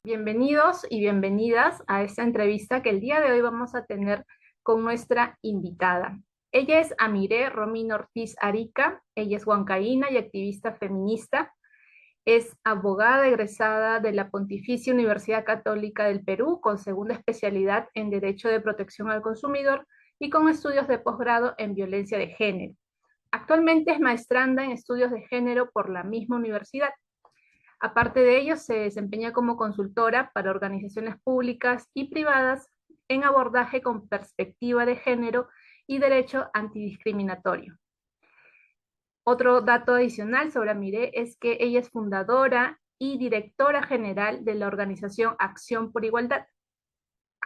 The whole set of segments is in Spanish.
Bienvenidos y bienvenidas a esta entrevista que el día de hoy vamos a tener con nuestra invitada. Ella es Amire Romino Ortiz Arica, ella es huancaína y activista feminista, es abogada egresada de la Pontificia Universidad Católica del Perú con segunda especialidad en Derecho de Protección al Consumidor y con estudios de posgrado en Violencia de Género. Actualmente es maestranda en estudios de género por la misma universidad. Aparte de ello, se desempeña como consultora para organizaciones públicas y privadas en abordaje con perspectiva de género y derecho antidiscriminatorio. Otro dato adicional sobre Amire es que ella es fundadora y directora general de la organización Acción por Igualdad.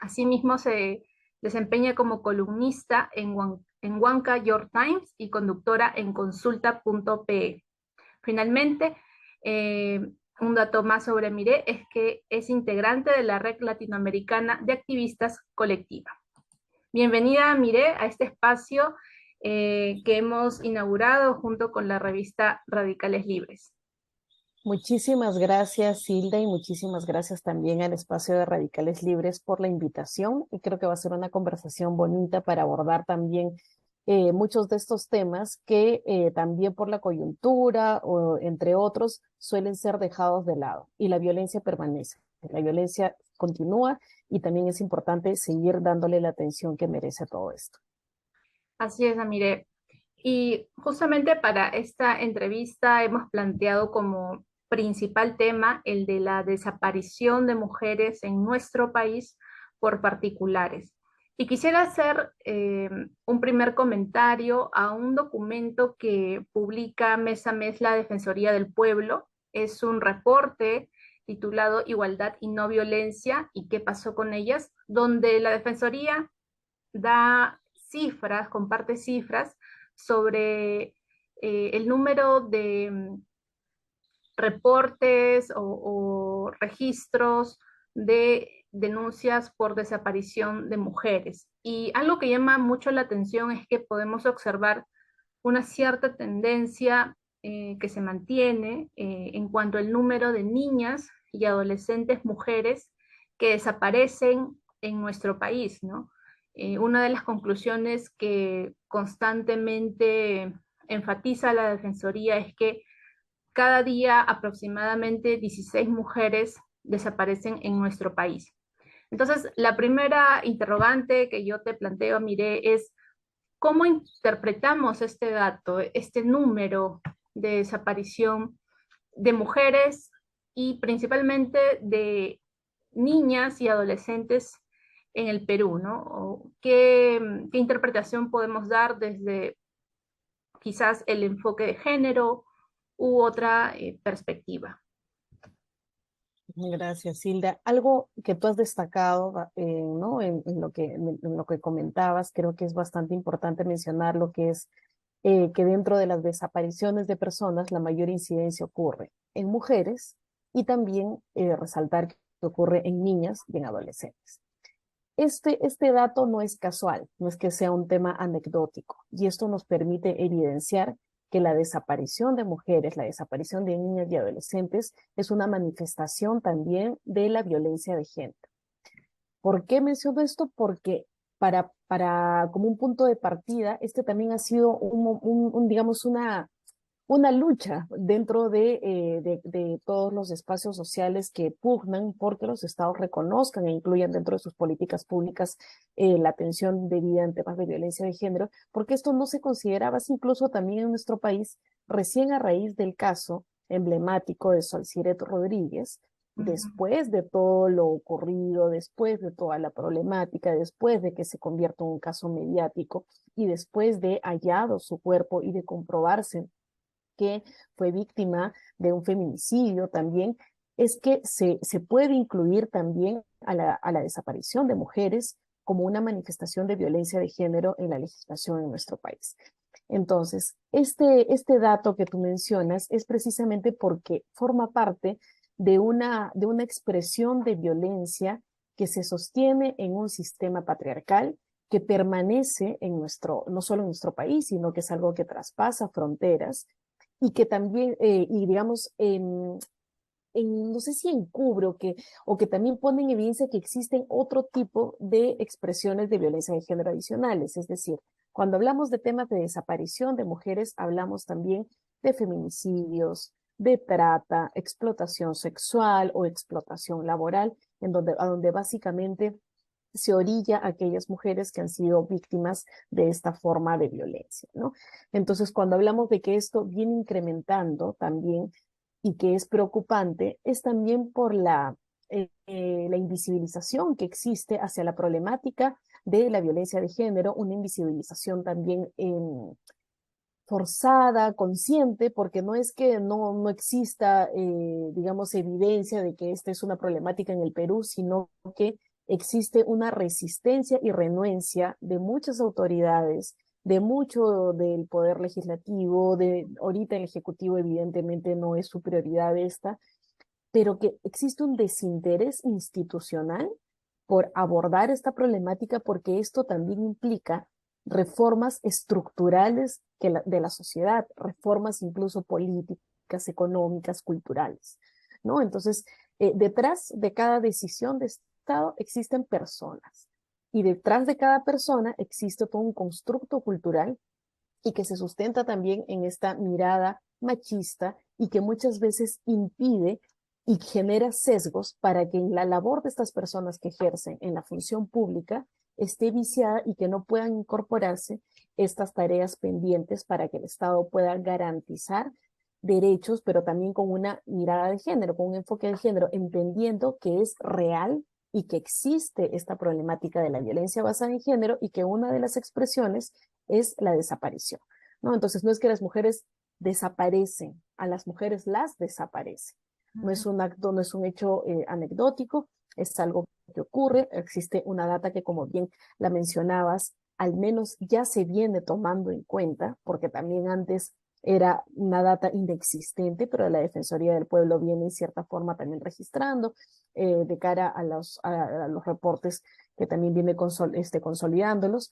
Asimismo, se desempeña como columnista en Huanca York Times y conductora en consulta.pe. Finalmente, un dato más sobre Mire es que es integrante de la Red Latinoamericana de Activistas Colectiva. Bienvenida, Mire, a este espacio que hemos inaugurado junto con la revista Radicales Libres. Muchísimas gracias, Hilda, y muchísimas gracias también al espacio de Radicales Libres por la invitación. Y creo que va a ser una conversación bonita para abordar también muchos de estos temas que también por la coyuntura o entre otros suelen ser dejados de lado. Y la violencia permanece, la violencia continúa y también es importante seguir dándole la atención que merece a todo esto. Así es, Amire. Y justamente para esta entrevista hemos planteado como principal tema el de la desaparición de mujeres en nuestro país por particulares. Y quisiera hacer un primer comentario a un documento que publica mes a mes la Defensoría del Pueblo. Es un reporte titulado Igualdad y no violencia y qué pasó con ellas, donde la Defensoría da cifras, comparte cifras sobre el número de reportes o registros de denuncias por desaparición de mujeres. Y algo que llama mucho la atención es que podemos observar una cierta tendencia que se mantiene en cuanto al número de niñas y adolescentes mujeres que desaparecen en nuestro país, ¿no? Una de las conclusiones que constantemente enfatiza la Defensoría es que cada día aproximadamente 16 mujeres desaparecen en nuestro país. Entonces, la primera interrogante que yo te planteo, Mire, es ¿cómo interpretamos este dato, este número de desaparición de mujeres y principalmente de niñas y adolescentes en el Perú, ¿no? ¿Qué interpretación podemos dar desde quizás el enfoque de género u otra perspectiva? Gracias, Hilda. Algo que tú has destacado, ¿no? En lo que comentabas, creo que es bastante importante mencionar lo que es que dentro de las desapariciones de personas, la mayor incidencia ocurre en mujeres y también resaltar que ocurre en niñas y en adolescentes. Este dato no es casual, no es que sea un tema anecdótico, y esto nos permite evidenciar que la desaparición de mujeres, la desaparición de niñas y adolescentes es una manifestación también de la violencia de género. ¿Por qué menciono esto? Porque como un punto de partida, este también ha sido digamos, una lucha dentro de todos los espacios sociales que pugnan porque los estados reconozcan e incluyan dentro de sus políticas públicas la atención debida en temas de violencia de género, porque esto no se consideraba así incluso también en nuestro país, recién a raíz del caso emblemático de Solciret Rodríguez, después de todo lo ocurrido, después de toda la problemática, después de que se convierta en un caso mediático y después de hallado su cuerpo y de comprobarse que fue víctima de un feminicidio también, es que se puede incluir también a la desaparición de mujeres como una manifestación de violencia de género en la legislación en nuestro país. Entonces, este dato que tú mencionas es precisamente porque forma parte de una expresión de violencia que se sostiene en un sistema patriarcal que permanece en no solo en nuestro país, sino que es algo que traspasa fronteras y que también, y digamos, no sé si encubre o que también pone en evidencia que existen otro tipo de expresiones de violencia de género adicionales. Es decir, cuando hablamos de temas de desaparición de mujeres, hablamos también de feminicidios, de trata, explotación sexual o explotación laboral, a donde básicamente se orilla a aquellas mujeres que han sido víctimas de esta forma de violencia, ¿no? Entonces, cuando hablamos de que esto viene incrementando también y que es preocupante, es también por la invisibilización que existe hacia la problemática de la violencia de género, una invisibilización también forzada, consciente, porque no es que no exista, digamos, evidencia de que esta es una problemática en el Perú, sino que existe una resistencia y renuencia de muchas autoridades, de mucho del poder legislativo, ahorita el ejecutivo evidentemente no es su prioridad esta, pero que existe un desinterés institucional por abordar esta problemática porque esto también implica reformas estructurales de la sociedad, reformas incluso políticas, económicas, culturales, ¿no? Entonces, detrás de cada decisión de Estado existen personas y detrás de cada persona existe todo un constructo cultural y que se sustenta también en esta mirada machista y que muchas veces impide y genera sesgos para que en la labor de estas personas que ejercen en la función pública esté viciada y que no puedan incorporarse estas tareas pendientes para que el Estado pueda garantizar derechos, pero también con una mirada de género, con un enfoque de género, entendiendo que es real y que existe esta problemática de la violencia basada en género y que una de las expresiones es la desaparición, ¿no? Entonces no es que las mujeres desaparecen, a las mujeres las desaparecen. No es un acto, no es un hecho anecdótico, es algo que ocurre, existe una data que como bien la mencionabas, al menos ya se viene tomando en cuenta, porque también antes era una data inexistente, pero la Defensoría del Pueblo viene en cierta forma también registrando de cara a los reportes que también viene consolidándolos.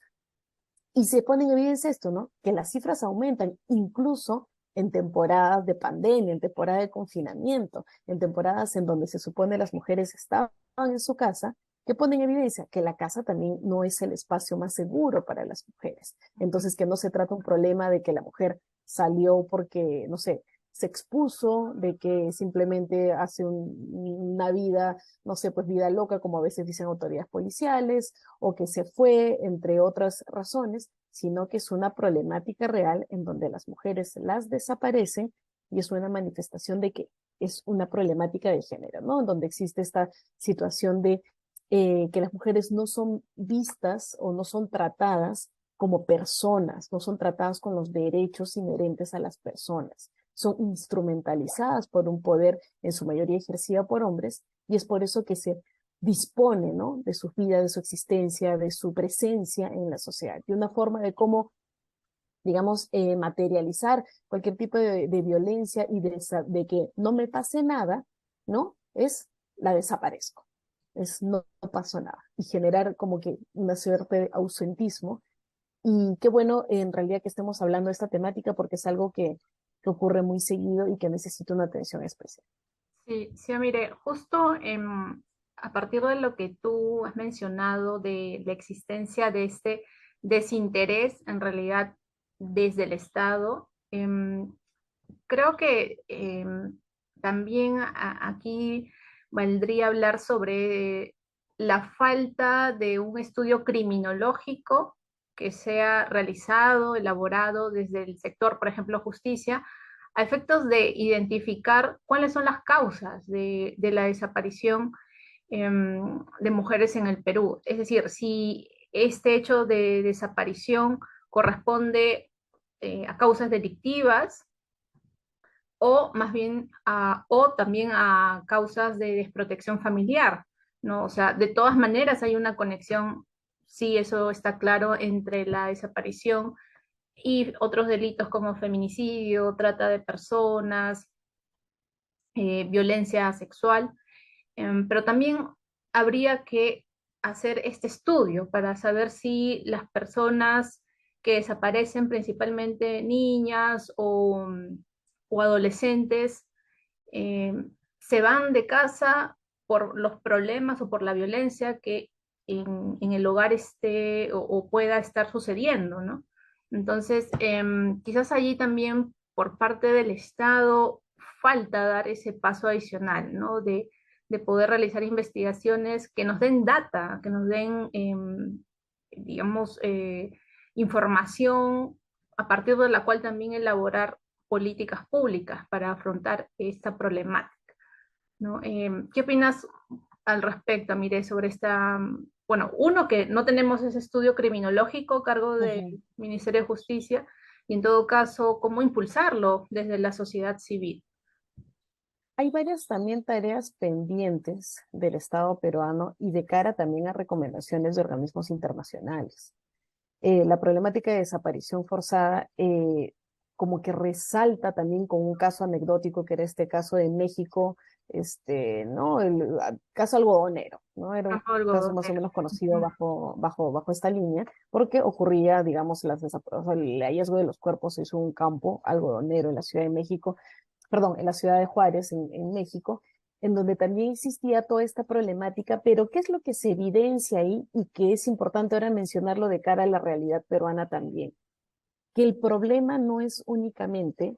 Y se pone en evidencia esto, ¿no? Que las cifras aumentan incluso en temporadas de pandemia, en temporada de confinamiento, en temporadas en donde se supone las mujeres estaban en su casa, que ponen en evidencia que la casa también no es el espacio más seguro para las mujeres. Entonces, que no se trata un problema de que la mujer salió porque, no sé, se expuso, de que simplemente hace una vida, no sé, pues vida loca, como a veces dicen autoridades policiales, o que se fue, entre otras razones, sino que es una problemática real en donde las mujeres las desaparecen y es una manifestación de que es una problemática de género, ¿no? En donde existe esta situación de que las mujeres no son vistas o no son tratadas como personas, no son tratadas con los derechos inherentes a las personas, son instrumentalizadas por un poder en su mayoría ejercida por hombres y es por eso que se dispone, ¿no? De su vida, de su existencia, de su presencia en la sociedad. Y una forma de cómo, digamos, materializar cualquier tipo de violencia y de que no me pase nada, ¿no? Es la desaparezco. Es no pasó nada. Y generar como que una suerte de ausentismo. Y qué bueno en realidad que estemos hablando de esta temática porque es algo que ocurre muy seguido y que necesita una atención especial. Sí, sí, mire, justo a partir de lo que tú has mencionado de la existencia de este desinterés en realidad desde el Estado, creo que también aquí valdría hablar sobre la falta de un estudio criminológico que sea realizado, elaborado desde el sector, por ejemplo, justicia, a efectos de identificar cuáles son las causas de la desaparición de mujeres en el Perú. Es decir, si este hecho de desaparición corresponde a causas delictivas o más bien o también a causas de desprotección familiar, ¿no? O sea, de todas maneras hay una conexión, sí, eso está claro, entre la desaparición y otros delitos como feminicidio, trata de personas, violencia sexual, pero también habría que hacer este estudio para saber si las personas que desaparecen, principalmente niñas o adolescentes, eh, se van de casa por los problemas o por la violencia que en el hogar esté o pueda estar sucediendo, ¿no? Entonces, quizás allí también por parte del Estado falta dar ese paso adicional, ¿no? De poder realizar investigaciones que nos den data, que nos den, digamos, información a partir de la cual también elaborar políticas públicas para afrontar esta problemática, ¿no? ¿Qué opinas al respecto, Mire, sobre esta, bueno, uno, que no tenemos ese estudio criminológico a cargo del Ujú. Ministerio de Justicia, y en todo caso, cómo impulsarlo desde la sociedad civil? Hay varias también tareas pendientes del Estado peruano y de cara también a recomendaciones de organismos internacionales. La problemática de desaparición forzada como que resalta también con un caso anecdótico que era este caso de México, ¿no? El caso algodonero, ¿no? Era un Campo caso más o algodonero. menos conocido Ujú. bajo esta línea, porque ocurría, digamos, o sea, el hallazgo de los cuerpos se hizo en un campo algodonero en la Ciudad de México, perdón, en la ciudad de Juárez, en México, en donde también existía toda esta problemática, pero ¿qué es lo que se evidencia ahí y que es importante ahora mencionarlo de cara a la realidad peruana también? Que el problema no es únicamente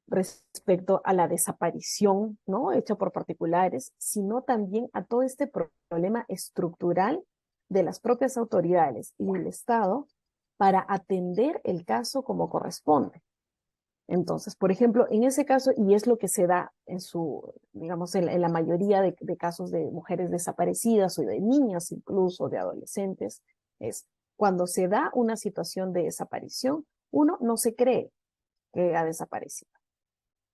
respecto a la desaparición, ¿no? Hecha por particulares, sino también a todo este problema estructural de las propias autoridades y del Estado para atender el caso como corresponde. Entonces, por ejemplo, en ese caso, y es lo que se da en su, digamos, en la mayoría de casos de mujeres desaparecidas o de niñas incluso, de adolescentes, es cuando se da una situación de desaparición, uno no se cree que ha desaparecido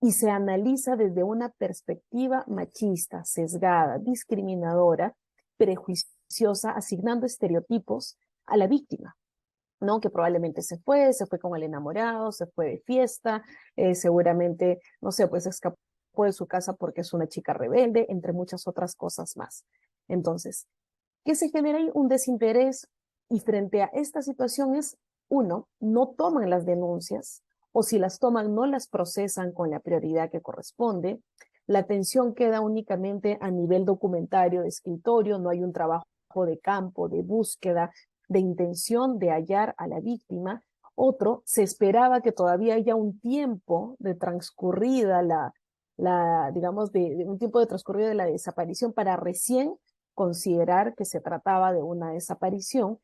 y se analiza desde una perspectiva machista, sesgada, discriminadora, prejuiciosa, asignando estereotipos a la víctima. ¿No? Que probablemente se fue con el enamorado, se fue de fiesta, seguramente, no sé, pues escapó de su casa porque es una chica rebelde, entre muchas otras cosas más. Entonces, ¿qué se genera ahí? Un desinterés y frente a esta situación es, uno, no toman las denuncias o si las toman no las procesan con la prioridad que corresponde. La atención queda únicamente a nivel documentario, de escritorio, no hay un trabajo de campo, de búsqueda, de intención de hallar a la víctima. Otro, se esperaba que todavía haya un tiempo de transcurrida digamos, de un tiempo de transcurrida de la desaparición para recién considerar que se trataba de una desaparición.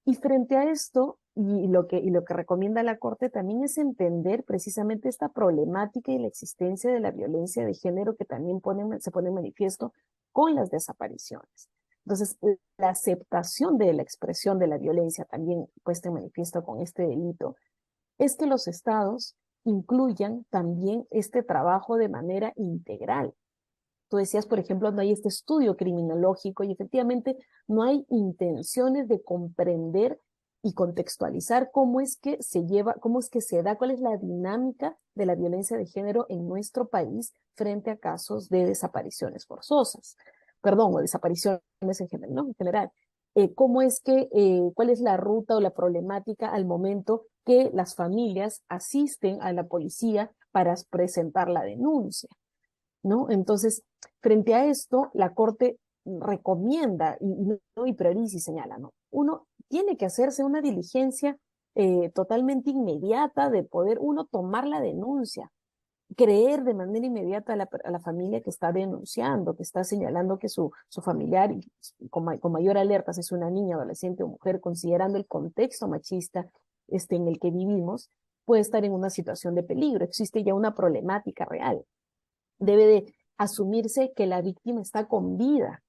Y frente a esto, y lo que recomienda la Corte también es entender precisamente esta problemática y la existencia de la violencia de género que también se pone en manifiesto con las desapariciones. Entonces, la aceptación de la expresión de la violencia también puesta en manifiesto con este delito es que los estados incluyan también este trabajo de manera integral. Tú decías, por ejemplo, no hay este estudio criminológico y efectivamente no hay intenciones de comprender y contextualizar cómo es que se lleva, cómo es que se da, cuál es la dinámica de la violencia de género en nuestro país frente a casos de desapariciones forzosas, perdón, o desapariciones en general, ¿no? En general. ¿Cómo es que, cuál es la ruta o la problemática al momento que las familias asisten a la policía para presentar la denuncia? ¿No? Entonces, frente a esto, la Corte recomienda y prioriza y señala, ¿no? Uno tiene que hacerse una diligencia totalmente inmediata de poder uno tomar la denuncia, creer de manera inmediata a la familia que está denunciando, que está señalando que su familiar, con mayor alerta, si es una niña, adolescente o mujer, considerando el contexto machista en el que vivimos, puede estar en una situación de peligro. Existe ya una problemática real. Debe de asumirse que la víctima está con vida,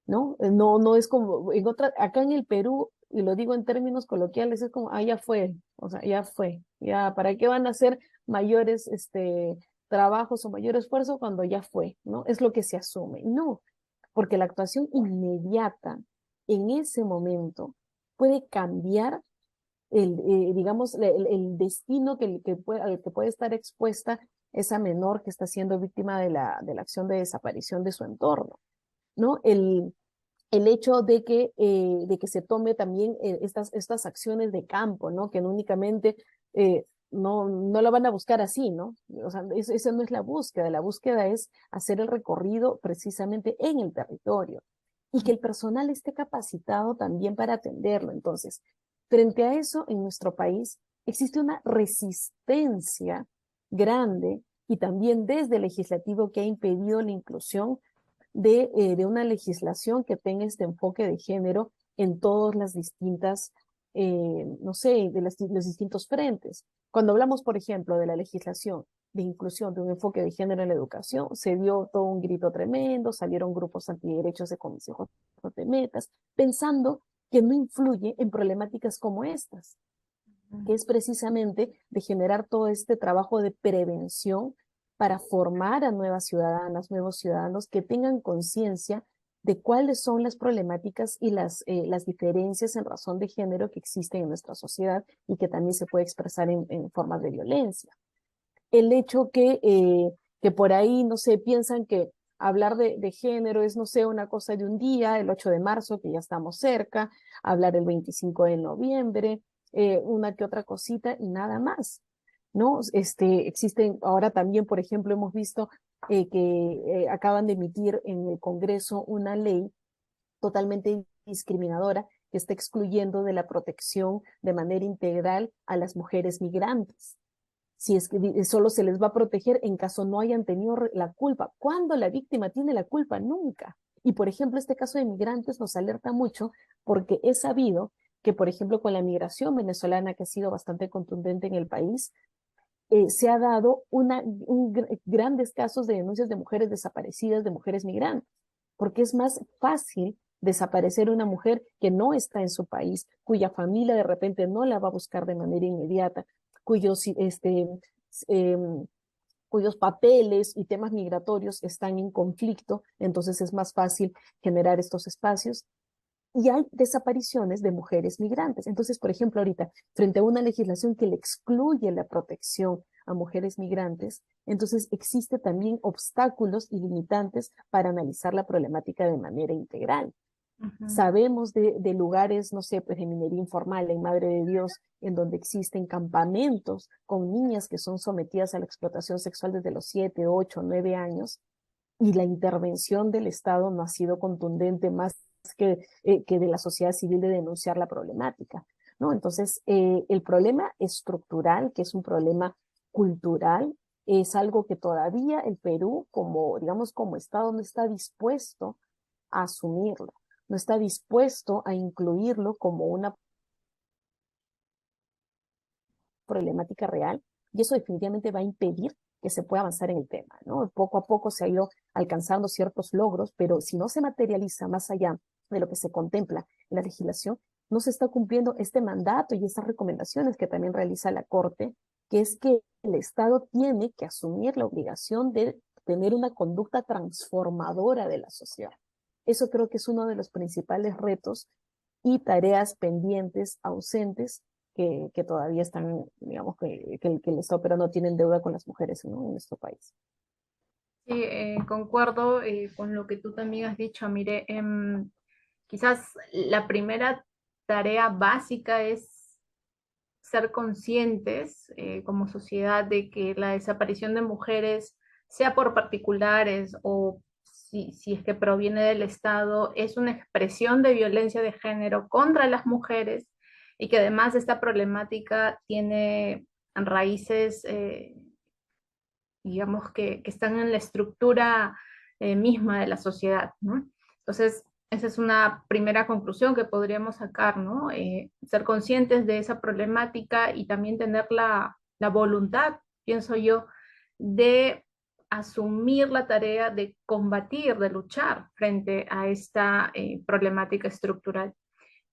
¿no? No es como acá en el Perú, y lo digo en términos coloquiales, es como, ya fue, o sea, ya fue, ya, ¿para qué van a hacer mayores, trabajos o mayor esfuerzo cuando ya fue, ¿no? Es lo que se asume. No, porque la actuación inmediata en ese momento puede cambiar digamos, el destino al que puede estar expuesta esa menor que está siendo víctima de la acción de desaparición de su entorno, ¿no? El hecho de que se tome también estas acciones de campo, ¿no? Que no únicamente no lo van a buscar así, ¿no? O sea, esa no es la búsqueda es hacer el recorrido precisamente en el territorio y que el personal esté capacitado también para atenderlo. Entonces, frente a eso, en nuestro país existe una resistencia grande y también desde el legislativo que ha impedido la inclusión de una legislación que tenga este enfoque de género en todas las distintas, no sé, los distintos frentes. Cuando hablamos, por ejemplo, de la legislación de inclusión de un enfoque de género en la educación, se dio todo un grito tremendo, salieron grupos antiderechos de Comisión no te metas, pensando que no influye en problemáticas como estas, que es precisamente de generar todo este trabajo de prevención para formar a nuevas ciudadanas, nuevos ciudadanos que tengan conciencia de cuáles son las problemáticas y las diferencias en razón de género que existen en nuestra sociedad y que también se puede expresar en formas de violencia. El hecho que por ahí, no sé, piensan que hablar de género es, no sé, una cosa de un día, el 8 de marzo, que ya estamos cerca, hablar el 25 de noviembre, una que otra cosita y nada más, ¿no? Existen ahora también, por ejemplo, hemos visto que acaban de emitir en el Congreso una ley totalmente discriminadora que está excluyendo de la protección de manera integral a las mujeres migrantes. Si es que solo se les va a proteger en caso no hayan tenido la culpa. ¿Cuándo la víctima tiene la culpa? Nunca. Y por ejemplo, este caso de migrantes nos alerta mucho porque es sabido que, por ejemplo, con la migración venezolana, que ha sido bastante contundente en el país, se ha dado grandes casos de denuncias de mujeres desaparecidas, de mujeres migrantes, porque es más fácil desaparecer una mujer que no está en su país, cuya familia de repente no la va a buscar de manera inmediata, cuyos, eh, cuyos papeles y temas migratorios están en conflicto, entonces es más fácil generar estos espacios y hay desapariciones de mujeres migrantes. Entonces, por ejemplo, ahorita, frente a una legislación que le excluye la protección a mujeres migrantes, entonces existe también obstáculos y limitantes para analizar la problemática de manera integral. Ujú. Sabemos de lugares, no sé, pues de minería informal en Madre de Dios, en donde existen campamentos con niñas que son sometidas a la explotación sexual desde los 7, 8, 9 años, y la intervención del Estado no ha sido contundente más que de la sociedad civil de denunciar la problemática, ¿no? Entonces, el problema estructural, que es un problema cultural, es algo que todavía el Perú, como, digamos, como Estado, no está dispuesto a asumirlo, no está dispuesto a incluirlo como una problemática real y eso definitivamente va a impedir que se pueda avanzar en el tema, ¿no? Poco a poco se ha ido alcanzando ciertos logros, pero si no se materializa más allá de lo que se contempla en la legislación, no se está cumpliendo este mandato y estas recomendaciones que también realiza la Corte, que es que el Estado tiene que asumir la obligación de tener una conducta transformadora de la sociedad. Eso creo que es uno de los principales retos y tareas pendientes, ausentes, que todavía están, digamos, que el Estado pero no tienen deuda con las mujeres, ¿no? En nuestro país. Sí, concuerdo con lo que tú también has dicho, Mire. Quizás la primera tarea básica es ser conscientes como sociedad de que la desaparición de mujeres, sea por particulares o si es que proviene del Estado, es una expresión de violencia de género contra las mujeres y que además esta problemática tiene raíces, digamos, que están en la estructura misma de la sociedad, ¿no? Entonces, esa es una primera conclusión que podríamos sacar, ¿no? Ser conscientes de esa problemática y también tener la voluntad, pienso yo, de asumir la tarea de combatir, de luchar frente a esta problemática estructural.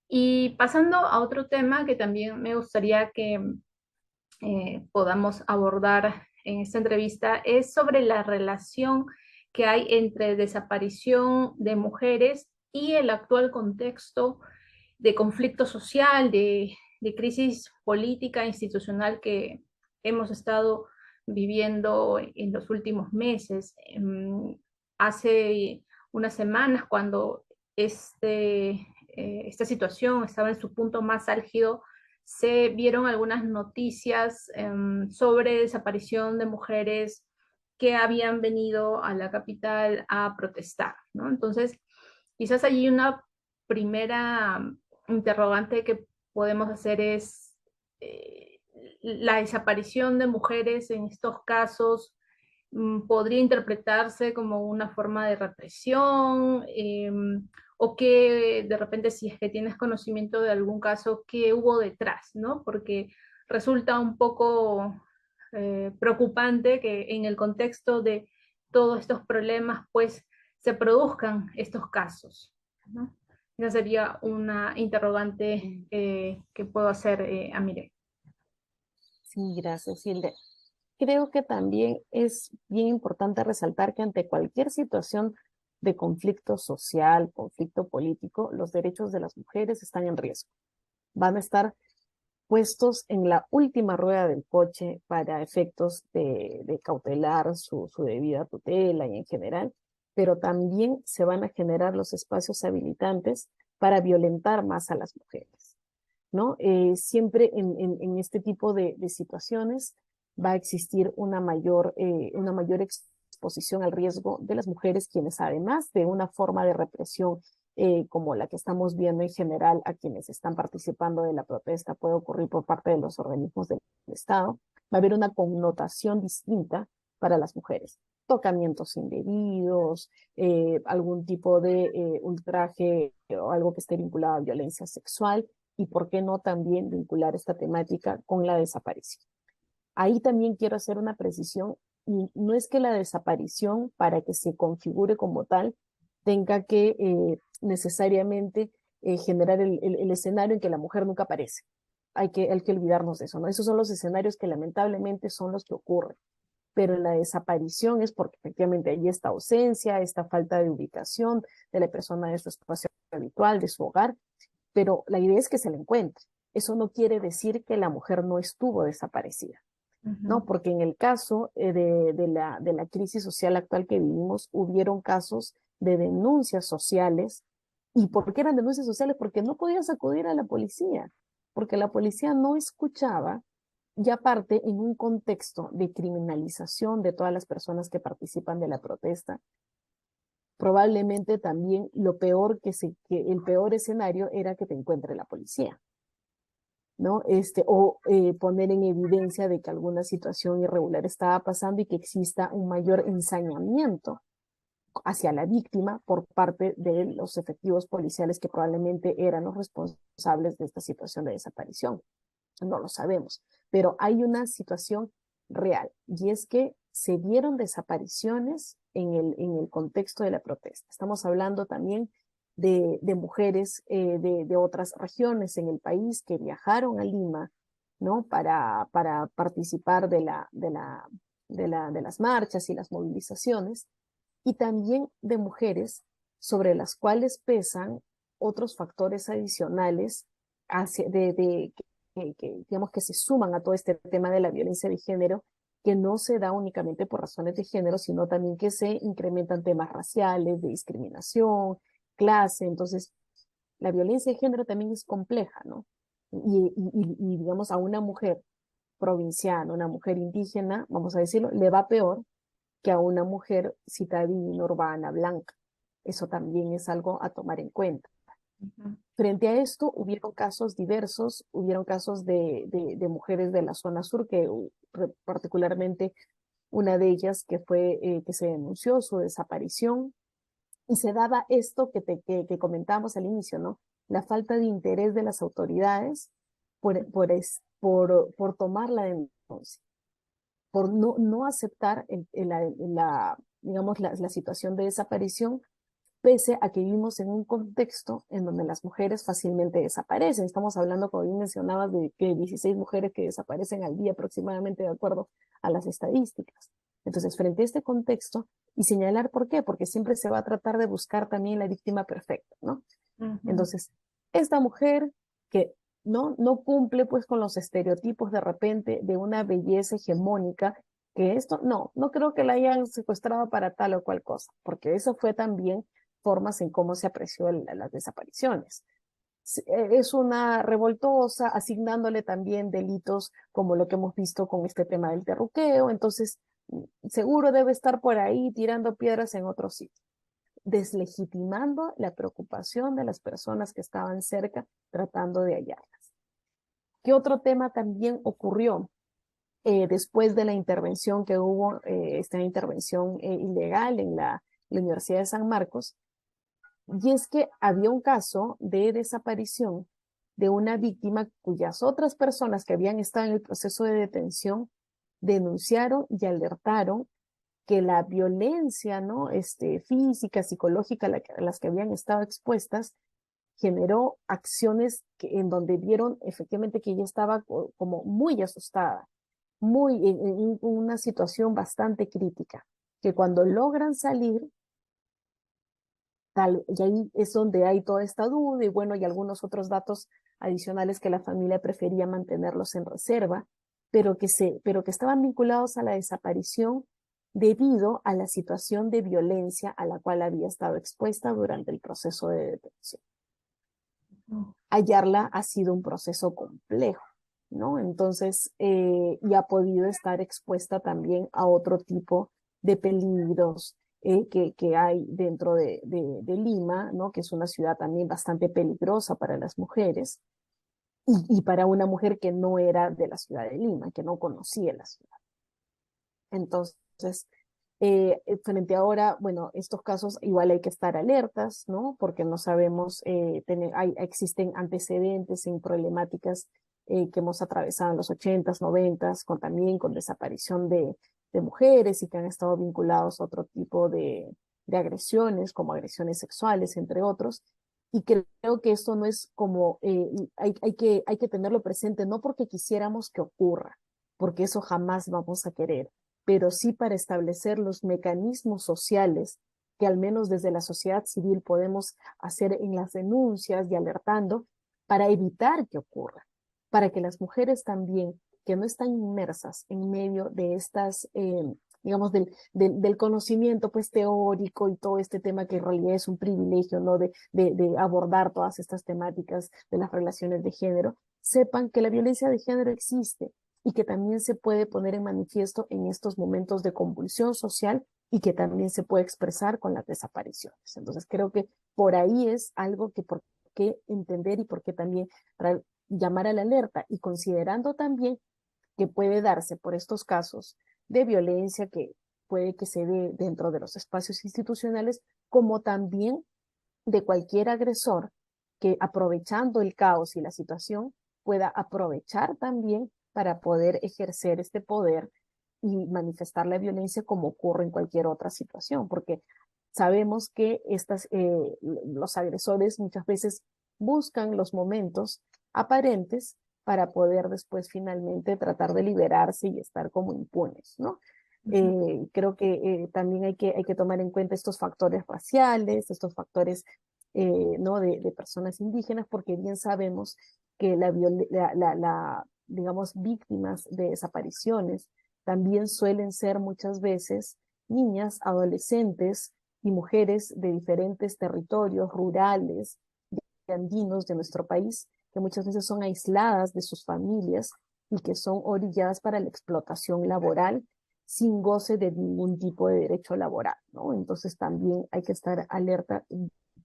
Y pasando a otro tema que también me gustaría que podamos abordar en esta entrevista es sobre la relación que hay entre desaparición de mujeres y el actual contexto de conflicto social, de crisis política e institucional que hemos estado viviendo en los últimos meses. Hace unas semanas, cuando esta situación estaba en su punto más álgido, se vieron algunas noticias sobre desaparición de mujeres que habían venido a la capital a protestar, ¿no? Entonces, quizás allí una primera interrogante que podemos hacer es la desaparición de mujeres en estos casos podría interpretarse como una forma de represión, o que de repente si es que tienes conocimiento de algún caso, ¿qué hubo detrás, ¿no? Porque resulta un poco preocupante que en el contexto de todos estos problemas, pues se produzcan estos casos, ¿no? Esa sería una interrogante que puedo hacer a Mire. Sí, gracias, Hilde. Creo que también es bien importante resaltar que ante cualquier situación de conflicto social, conflicto político, los derechos de las mujeres están en riesgo. Van a estar puestos en la última rueda del coche para efectos de cautelar su debida tutela y en general, pero también se van a generar los espacios habilitantes para violentar más a las mujeres, ¿no? Siempre en este tipo de situaciones va a existir una mayor exposición al riesgo de las mujeres, quienes además de una forma de represión como la que estamos viendo en general a quienes están participando de la protesta puede ocurrir por parte de los organismos del Estado, va a haber una connotación distinta para las mujeres. Tocamientos indebidos, algún tipo de ultraje o algo que esté vinculado a violencia sexual y por qué no también vincular esta temática con la desaparición. Ahí también quiero hacer una precisión, y no es que la desaparición, para que se configure como tal, tenga que necesariamente generar el escenario en que la mujer nunca aparece. Hay que olvidarnos de eso, ¿no? Esos son los escenarios que lamentablemente son los que ocurren. Pero en la desaparición es porque efectivamente hay esta ausencia, esta falta de ubicación de la persona de su espacio habitual, de su hogar, pero la idea es que se la encuentre. Eso no quiere decir que la mujer no estuvo desaparecida. Uh -huh. ¿No? Porque en el caso de la crisis social actual que vivimos, hubieron casos de denuncias sociales. ¿Y por qué eran denuncias sociales? Porque no podías acudir a la policía, porque la policía no escuchaba, y aparte en un contexto de criminalización de todas las personas que participan de la protesta, probablemente también lo peor que el peor escenario era que te encuentre la policía. ¿No? Poner en evidencia de que alguna situación irregular estaba pasando y que exista un mayor ensañamiento hacia la víctima por parte de los efectivos policiales que probablemente eran los responsables de esta situación de desaparición. No lo sabemos, pero hay una situación real y es que se dieron desapariciones en el contexto de la protesta. Estamos hablando también de mujeres de otras regiones en el país que viajaron a Lima, ¿no? Para participar de las marchas y las movilizaciones, y también de mujeres sobre las cuales pesan otros factores adicionales digamos, que se suman a todo este tema de la violencia de género, que no se da únicamente por razones de género, sino también que se incrementan temas raciales, de discriminación, clase. Entonces, la violencia de género también es compleja, ¿no? Digamos, a una mujer provinciana, una mujer indígena, vamos a decirlo, le va peor que a una mujer citadina, urbana, blanca. Eso también es algo a tomar en cuenta. Uh -huh. Frente a esto, hubieron casos diversos, hubieron casos de mujeres de la zona sur, que particularmente una de ellas que se denunció su desaparición, y se daba esto que comentábamos al inicio, ¿no? La falta de interés de las autoridades por tomar la denuncia, por no aceptar digamos, la situación de desaparición, pese a que vivimos en un contexto en donde las mujeres fácilmente desaparecen. Estamos hablando, como bien mencionabas, de que 16 mujeres que desaparecen al día aproximadamente, de acuerdo a las estadísticas. Entonces, frente a este contexto, y señalar por qué, porque siempre se va a tratar de buscar también la víctima perfecta, ¿no? Uh -huh. Entonces, esta mujer que no cumple pues con los estereotipos de repente de una belleza hegemónica, que esto, no creo que la hayan secuestrado para tal o cual cosa, porque eso fue también formas en cómo se apreció las desapariciones. es una revoltosa, asignándole también delitos como lo que hemos visto con este tema del terruqueo, entonces seguro debe estar por ahí tirando piedras en otro sitio, deslegitimando la preocupación de las personas que estaban cerca tratando de hallarlas. ¿Qué otro tema también ocurrió? Después de la intervención que hubo, esta intervención ilegal en la Universidad de San Marcos, y es que había un caso de desaparición de una víctima cuyas otras personas que habían estado en el proceso de detención denunciaron y alertaron que la violencia, ¿no? Física, psicológica a las que habían estado expuestas generó acciones en donde vieron efectivamente que ella estaba como muy asustada, muy en una situación bastante crítica, que cuando logran salir, y ahí es donde hay toda esta duda y bueno, y algunos otros datos adicionales que la familia prefería mantenerlos en reserva, pero que estaban vinculados a la desaparición debido a la situación de violencia a la cual había estado expuesta durante el proceso de detención. Hallarla ha sido un proceso complejo, ¿no? Entonces, y ha podido estar expuesta también a otro tipo de peligros que hay dentro de Lima, ¿no? Que es una ciudad también bastante peligrosa para las mujeres y para una mujer que no era de la ciudad de Lima, que no conocía la ciudad. Entonces, frente ahora, bueno, estos casos igual hay que estar alertas, ¿no? Porque no sabemos, existen antecedentes en problemáticas que hemos atravesado en los 80s, 90s, también con desaparición de mujeres y que han estado vinculados a otro tipo de agresiones, como agresiones sexuales, entre otros. Y creo que esto no es como, hay que tenerlo presente, no porque quisiéramos que ocurra, porque eso jamás vamos a querer, pero sí para establecer los mecanismos sociales que al menos desde la sociedad civil podemos hacer en las denuncias y alertando para evitar que ocurra, para que las mujeres también que no están inmersas en medio de estas, digamos, del conocimiento pues teórico y todo este tema que en realidad es un privilegio, ¿no? De abordar todas estas temáticas de las relaciones de género, sepan que la violencia de género existe y que también se puede poner en manifiesto en estos momentos de convulsión social y que también se puede expresar con las desapariciones. Entonces creo que por ahí es algo que por qué entender y por qué también llamar a la alerta y considerando también que puede darse por estos casos de violencia que puede que se dé dentro de los espacios institucionales, como también de cualquier agresor que aprovechando el caos y la situación pueda aprovechar también para poder ejercer este poder y manifestar la violencia como ocurre en cualquier otra situación, porque sabemos que los agresores muchas veces buscan los momentos aparentes para poder después finalmente tratar de liberarse y estar como impunes, ¿no? Creo que también hay que tomar en cuenta estos factores raciales, estos factores ¿no? de personas indígenas, porque bien sabemos que digamos, víctimas de desapariciones también suelen ser muchas veces niñas, adolescentes y mujeres de diferentes territorios rurales, andinos de nuestro país, que muchas veces son aisladas de sus familias y que son orilladas para la explotación laboral sin goce de ningún tipo de derecho laboral, ¿no? Entonces también hay que estar alerta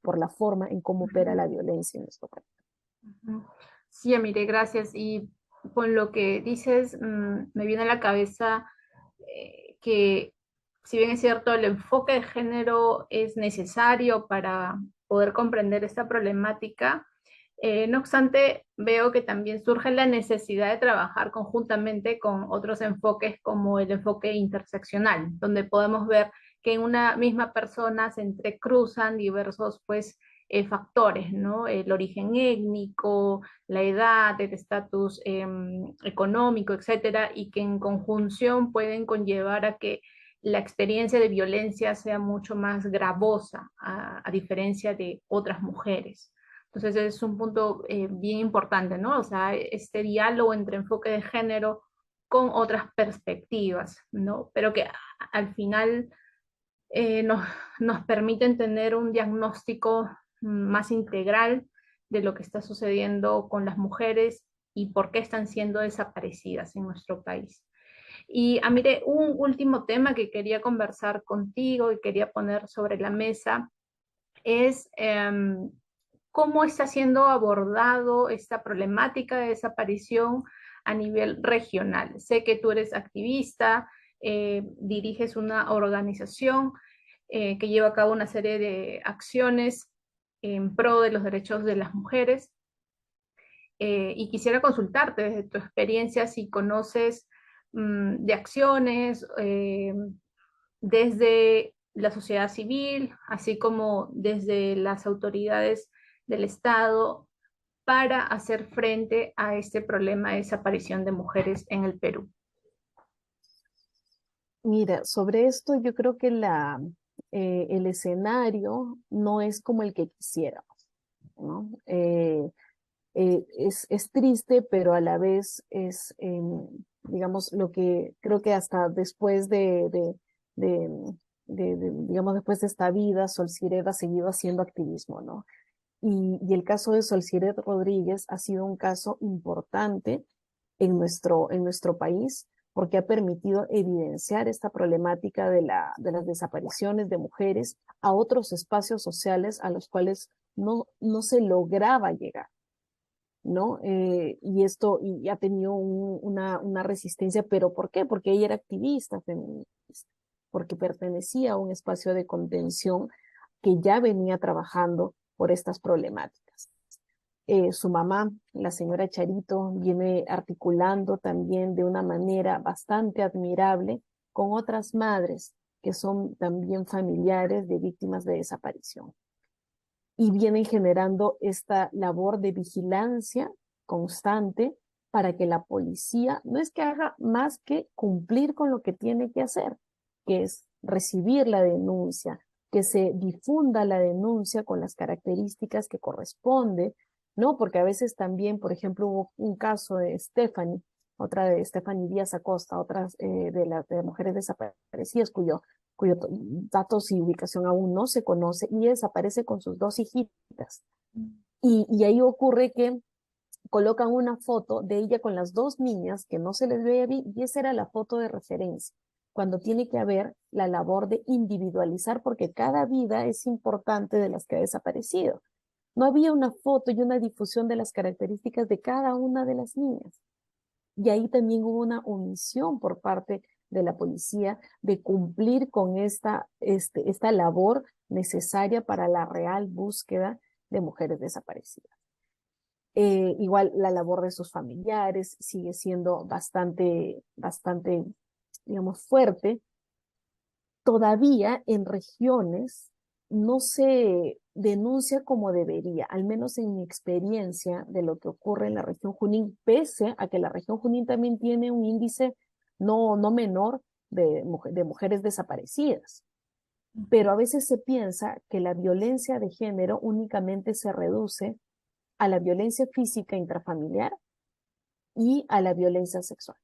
por la forma en cómo opera la violencia en nuestro país. Sí, Amire, gracias. Y con lo que dices, me viene a la cabeza que si bien es cierto, el enfoque de género es necesario para poder comprender esta problemática, no obstante, veo que también surge la necesidad de trabajar conjuntamente con otros enfoques como el enfoque interseccional, donde podemos ver que en una misma persona se entrecruzan diversos pues, factores, ¿no? El origen étnico, la edad, el estatus económico, etcétera, y que en conjunción pueden conllevar a que la experiencia de violencia sea mucho más gravosa, a diferencia de otras mujeres. Entonces es un punto bien importante, ¿no? O sea, este diálogo entre enfoque de género con otras perspectivas, ¿no? Pero que al final nos permiten tener un diagnóstico más integral de lo que está sucediendo con las mujeres y por qué están siendo desaparecidas en nuestro país. Y mire, un último tema que quería conversar contigo y quería poner sobre la mesa es cómo está siendo abordado esta problemática de desaparición a nivel regional. Sé que tú eres activista, diriges una organización que lleva a cabo una serie de acciones en pro de los derechos de las mujeres y quisiera consultarte desde tu experiencia si conoces de acciones desde la sociedad civil, así como desde las autoridades del Estado para hacer frente a este problema de desaparición de mujeres en el Perú. Mira, sobre esto yo creo que el escenario no es como el que quisiéramos, ¿no? Es triste, pero a la vez es, digamos, lo que creo que hasta después de, digamos, después de esta vida, Sol Siret ha seguido haciendo activismo, ¿no? Y el caso de Sol Siret Rodríguez ha sido un caso importante en nuestro país porque ha permitido evidenciar esta problemática de las desapariciones de mujeres a otros espacios sociales a los cuales no se lograba llegar. ¿No? Y ha tenido una resistencia, pero ¿por qué? Porque ella era activista feminista, porque pertenecía a un espacio de contención que ya venía trabajando por estas problemáticas. Su mamá, la señora Charito, viene articulando también de una manera bastante admirable con otras madres que son también familiares de víctimas de desaparición y vienen generando esta labor de vigilancia constante para que la policía no es que haga más que cumplir con lo que tiene que hacer, que es recibir la denuncia, que se difunda la denuncia con las características que corresponde, ¿no? Porque a veces también, por ejemplo, hubo un caso de Stephanie, otra de Stephanie Díaz Acosta, otras de mujeres desaparecidas, cuyos datos y ubicación aún no se conoce, y desaparece con sus dos hijitas. Y ahí ocurre que colocan una foto de ella con las dos niñas que no se les veía bien, y esa era la foto de referencia, cuando tiene que haber la labor de individualizar, porque cada vida es importante de las que ha desaparecido. No había una foto y una difusión de las características de cada una de las niñas. Y ahí también hubo una omisión por parte de la policía de cumplir con esta labor necesaria para la real búsqueda de mujeres desaparecidas. Igual la labor de sus familiares sigue siendo bastante, digamos, fuerte. Todavía en regiones no se denuncia como debería, al menos en mi experiencia de lo que ocurre en la región Junín, pese a que la región Junín también tiene un índice no menor de mujeres desaparecidas. Pero a veces se piensa que la violencia de género únicamente se reduce a la violencia física intrafamiliar y a la violencia sexual.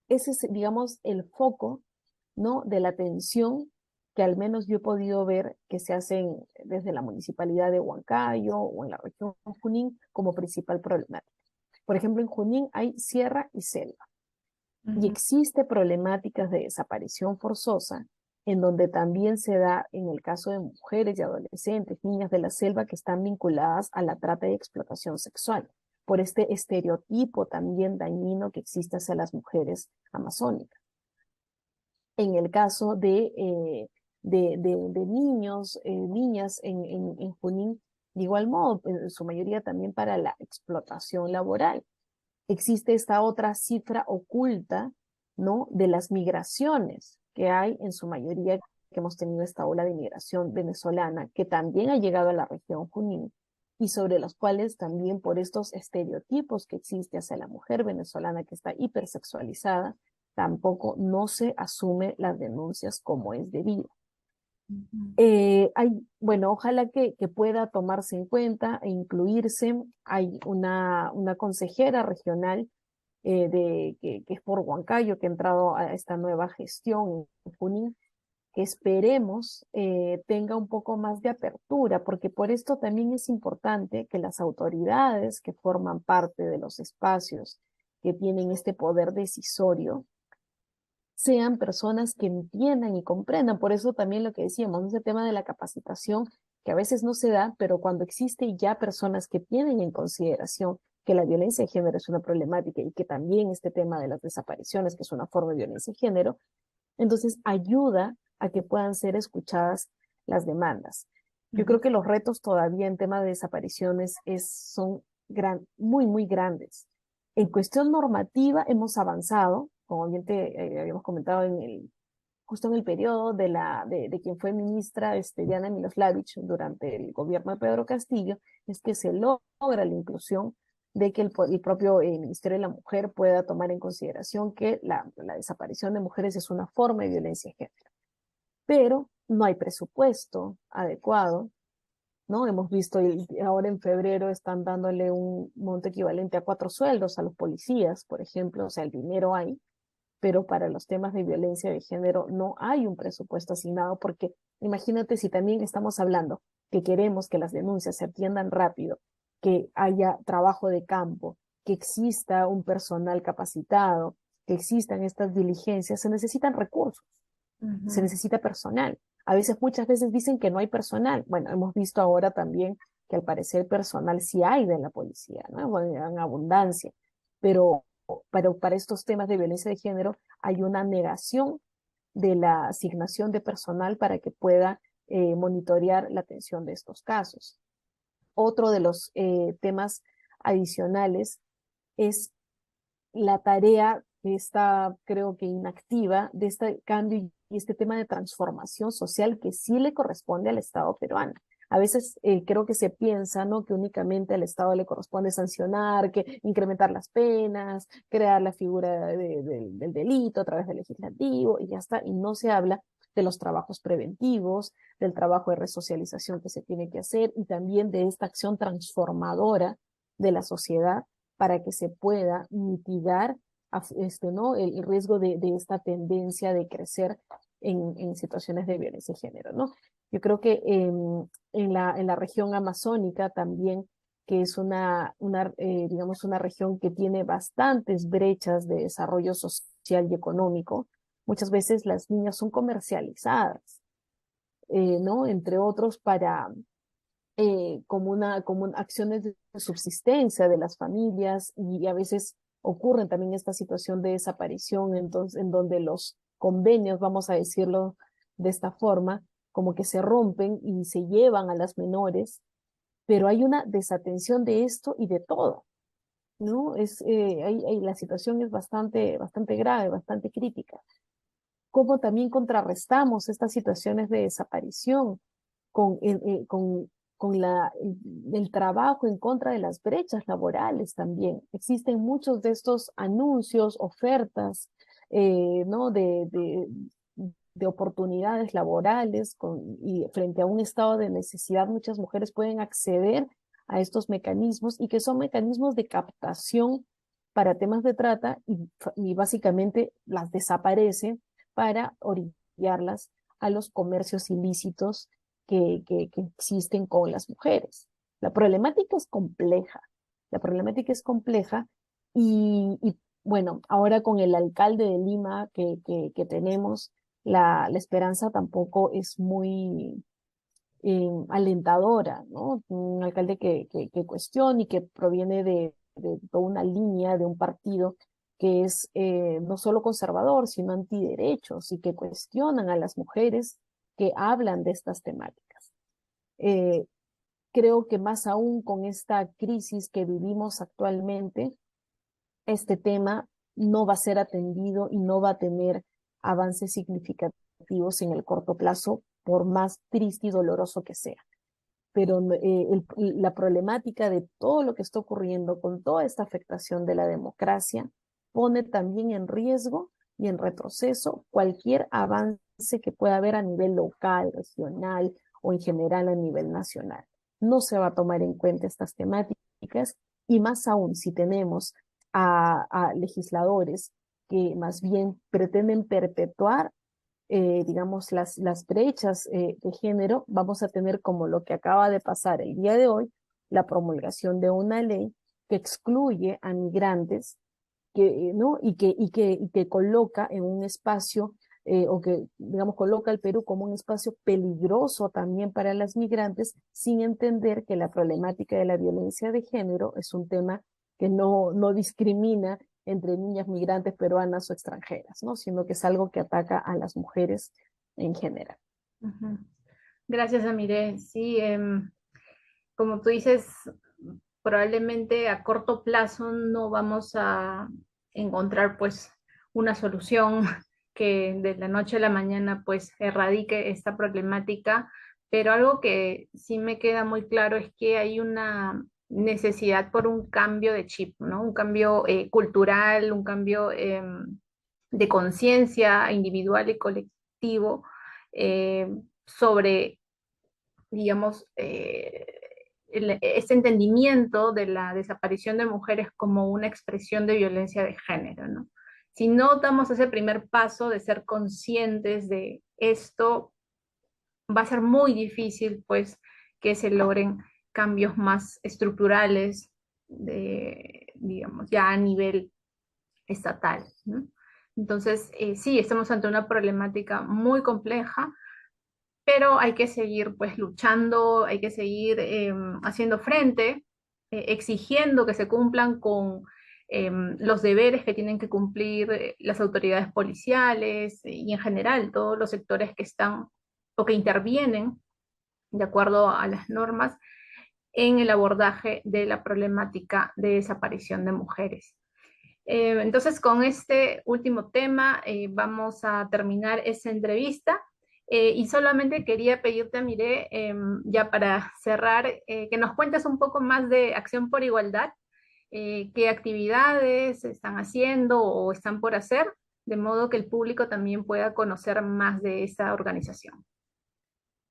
Ese es, digamos, el foco, ¿no? De la atención que al menos yo he podido ver que se hacen desde la municipalidad de Huancayo o en la región Junín como principal problemática. Por ejemplo, en Junín hay sierra y selva y existe problemáticas de desaparición forzosa en donde también se da en el caso de mujeres y adolescentes, niñas de la selva que están vinculadas a la trata y explotación sexual, por este estereotipo también dañino que existe hacia las mujeres amazónicas. En el caso de niños, niñas en Junín, de igual modo, en su mayoría también para la explotación laboral. Existe esta otra cifra oculta, ¿no? De las migraciones que hay en su mayoría, que hemos tenido esta ola de migración venezolana, que también ha llegado a la región Junín, y sobre los cuales también por estos estereotipos que existe hacia la mujer venezolana que está hipersexualizada, tampoco no se asume las denuncias como es debido. Bueno, ojalá que pueda tomarse en cuenta e incluirse. Hay una consejera regional que es por Huancayo, que ha entrado a esta nueva gestión en Junín, que esperemos tenga un poco más de apertura, porque por esto también es importante que las autoridades que forman parte de los espacios que tienen este poder decisorio sean personas que entiendan y comprendan. Por eso también lo que decíamos, ese tema de la capacitación, que a veces no se da, pero cuando existe ya personas que tienen en consideración que la violencia de género es una problemática y que también este tema de las desapariciones, que es una forma de violencia de género, entonces ayuda a que puedan ser escuchadas las demandas. Yo Ujú. creo que los retos todavía en tema de desapariciones son muy grandes. En cuestión normativa hemos avanzado, como bien te habíamos comentado justo en el periodo de quien fue ministra Diana Miloslavich durante el gobierno de Pedro Castillo, es que se logra la inclusión de que el propio Ministerio de la Mujer pueda tomar en consideración que la desaparición de mujeres es una forma de violencia de género. Pero no hay presupuesto adecuado, ¿no? Hemos visto, ahora en febrero están dándole un monto equivalente a 4 sueldos a los policías, por ejemplo, o sea, el dinero hay, pero para los temas de violencia de género no hay un presupuesto asignado, porque imagínate si también estamos hablando que queremos que las denuncias se atiendan rápido, que haya trabajo de campo, que exista un personal capacitado, que existan estas diligencias, se necesitan recursos, se Ujú. necesita personal. A veces, muchas veces dicen que no hay personal. Bueno, hemos visto ahora también que al parecer personal sí hay de la policía, ¿no? Bueno, en abundancia, pero para estos temas de violencia de género hay una negación de la asignación de personal para que pueda monitorear la atención de estos casos. Otro de los temas adicionales es la tarea que está, creo que inactiva, de este cambio y este tema de transformación social que sí le corresponde al Estado peruano. A veces creo que se piensa, ¿no?, que únicamente al Estado le corresponde sancionar, que incrementar las penas, crear la figura del delito a través del legislativo y ya está, y no se habla de los trabajos preventivos, del trabajo de resocialización que se tiene que hacer y también de esta acción transformadora de la sociedad para que se pueda mitigar ¿no?, el riesgo de esta tendencia de crecer en situaciones de violencia de género, ¿no? Yo creo que en la región amazónica también, que es digamos, una región que tiene bastantes brechas de desarrollo social y económico, muchas veces las niñas son comercializadas, ¿no? Entre otros, como acciones de subsistencia de las familias y a veces ocurren también esta situación de desaparición, entonces, en donde los convenios, vamos a decirlo de esta forma, como que se rompen y se llevan a las menores, pero hay una desatención de esto y de todo, ¿no? La situación es bastante grave, bastante crítica. ¿Cómo también contrarrestamos estas situaciones de desaparición con, el trabajo en contra de las brechas laborales también? Existen muchos de estos anuncios, ofertas, ¿no?, de oportunidades laborales y frente a un estado de necesidad, muchas mujeres pueden acceder a estos mecanismos y que son mecanismos de captación para temas de trata y básicamente las desaparecen para orillarlas a los comercios ilícitos que existen con las mujeres. La problemática es compleja, la problemática es compleja y bueno, ahora con el alcalde de Lima que tenemos, la esperanza tampoco es muy alentadora, ¿no? Un alcalde que cuestiona y que proviene de toda una línea de un partido que es no solo conservador, sino antiderechos y que cuestionan a las mujeres que hablan de estas temáticas. Eh, Creo que más aún con esta crisis que vivimos actualmente, este tema no va a ser atendido y no va a tener avances significativos en el corto plazo, por más triste y doloroso que sea. Pero la problemática de todo lo que está ocurriendo con toda esta afectación de la democracia pone también en riesgo y en retroceso cualquier avance que pueda haber a nivel local, regional o en general a nivel nacional. No se va a tomar en cuenta estas temáticas y más aún si tenemos a legisladores que más bien pretenden perpetuar digamos, las brechas de género, vamos a tener como lo que acaba de pasar el día de hoy, la promulgación de una ley que excluye a migrantes ¿no? Y que coloca en un espacio, o que, digamos, coloca al Perú como un espacio peligroso también para las migrantes, sin entender que la problemática de la violencia de género es un tema que no discrimina entre niñas migrantes peruanas o extranjeras, ¿no? Sino que es algo que ataca a las mujeres en general. Ujú. Gracias, Amire. Sí, como tú dices, probablemente a corto plazo no vamos a encontrar pues una solución que de la noche a la mañana pues erradique esta problemática, pero algo que sí me queda muy claro es que hay una necesidad por un cambio de chip, ¿no? Un cambio cultural, un cambio de conciencia individual y colectivo eh, sobre digamos, este entendimiento de la desaparición de mujeres como una expresión de violencia de género, ¿no? Si no damos ese primer paso de ser conscientes de esto, va a ser muy difícil, pues, que se logren cambios más estructurales, digamos, ya a nivel estatal, ¿no? Entonces, sí, estamos ante una problemática muy compleja, pero hay que seguir pues luchando, hay que seguir haciendo frente, exigiendo que se cumplan con los deberes que tienen que cumplir las autoridades policiales y en general todos los sectores que están o que intervienen de acuerdo a las normas en el abordaje de la problemática de desaparición de mujeres. Entonces, con este último tema vamos a terminar esta entrevista. Y solamente quería pedirte, Miré, ya para cerrar, que nos cuentes un poco más de Acción por Igualdad, qué actividades están haciendo o están por hacer, de modo que el público también pueda conocer más de esta organización.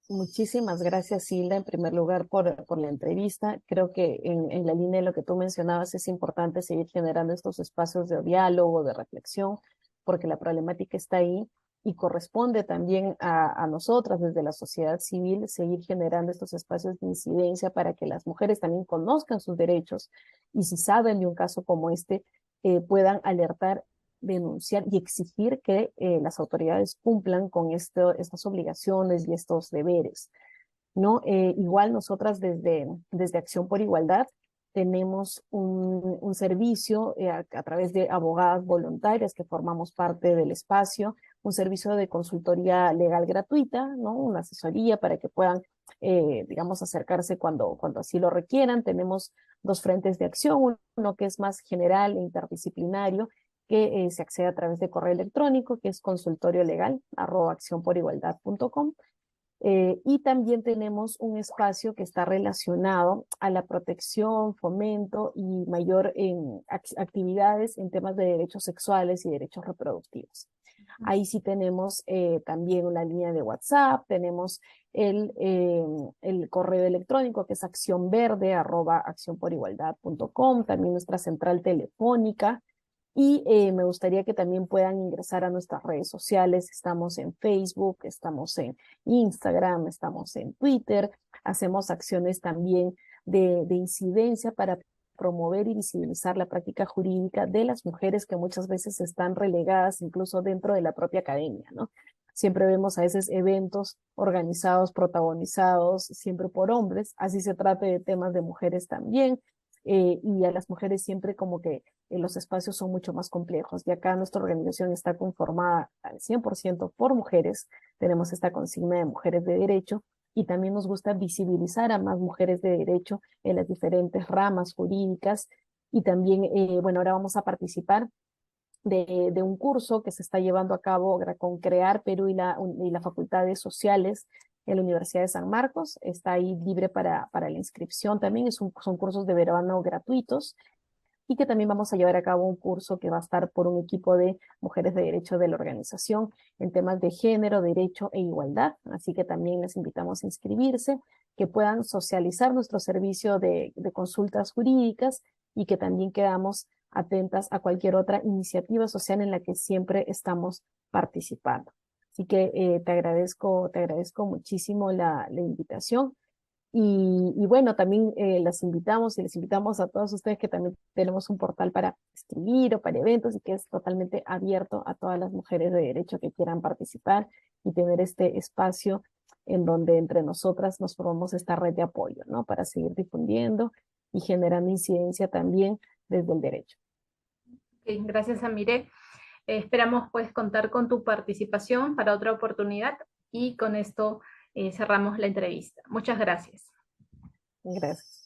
Muchísimas gracias, Hilda, en primer lugar por la entrevista. Creo que en la línea de lo que tú mencionabas es importante seguir generando estos espacios de diálogo, de reflexión, porque la problemática está ahí y corresponde también a nosotras desde la sociedad civil seguir generando estos espacios de incidencia para que las mujeres también conozcan sus derechos y si saben de un caso como este, puedan alertar, denunciar y exigir que las autoridades cumplan con estas obligaciones y estos deberes, ¿no? Igual nosotras desde Acción por Igualdad tenemos un servicio a través de abogadas voluntarias que formamos parte del espacio, un servicio de consultoría legal gratuita, ¿no? Una asesoría para que puedan, digamos, acercarse cuando así lo requieran. Tenemos dos frentes de acción, uno que es más general e interdisciplinario, que se accede a través de correo electrónico, que es consultoriolegal@accionporigualdad.com. Y también tenemos un espacio que está relacionado a la protección, fomento y mayor actividades en temas de derechos sexuales y derechos reproductivos. Ahí sí tenemos también una línea de WhatsApp, tenemos el correo electrónico que es accionverde@accionporigualdad.com, también nuestra central telefónica y me gustaría que también puedan ingresar a nuestras redes sociales. Estamos en Facebook, estamos en Instagram, estamos en Twitter. Hacemos acciones también de incidencia para promover y visibilizar la práctica jurídica de las mujeres que muchas veces están relegadas incluso dentro de la propia academia, ¿no? Siempre vemos a veces eventos organizados, protagonizados siempre por hombres, así se trate de temas de mujeres también, y a las mujeres siempre como que los espacios son mucho más complejos. Y acá nuestra organización está conformada al 100% por mujeres. Tenemos esta consigna de mujeres de derecho y también nos gusta visibilizar a más mujeres de derecho en las diferentes ramas jurídicas. Y también, bueno, ahora vamos a participar de un curso que se está llevando a cabo con CREAR Perú y la Facultad de Sociales en la Universidad de San Marcos. Está ahí libre para la inscripción también. Son cursos de verano gratuitos y que también vamos a llevar a cabo un curso que va a estar por un equipo de mujeres de derecho de la organización en temas de género, derecho e igualdad. Así que también les invitamos a inscribirse, que puedan socializar nuestro servicio de consultas jurídicas y que también quedamos atentas a cualquier otra iniciativa social en la que siempre estamos participando. Así que te agradezco muchísimo la invitación. Y bueno, también las invitamos y les invitamos a todos ustedes que también tenemos un portal para escribir o para eventos y que es totalmente abierto a todas las mujeres de derecho que quieran participar y tener este espacio en donde entre nosotras nos formamos esta red de apoyo, ¿no? Para seguir difundiendo y generando incidencia también desde el derecho. Ok, gracias, Amire. Esperamos pues contar con tu participación para otra oportunidad y con esto cerramos la entrevista. Muchas gracias. Gracias.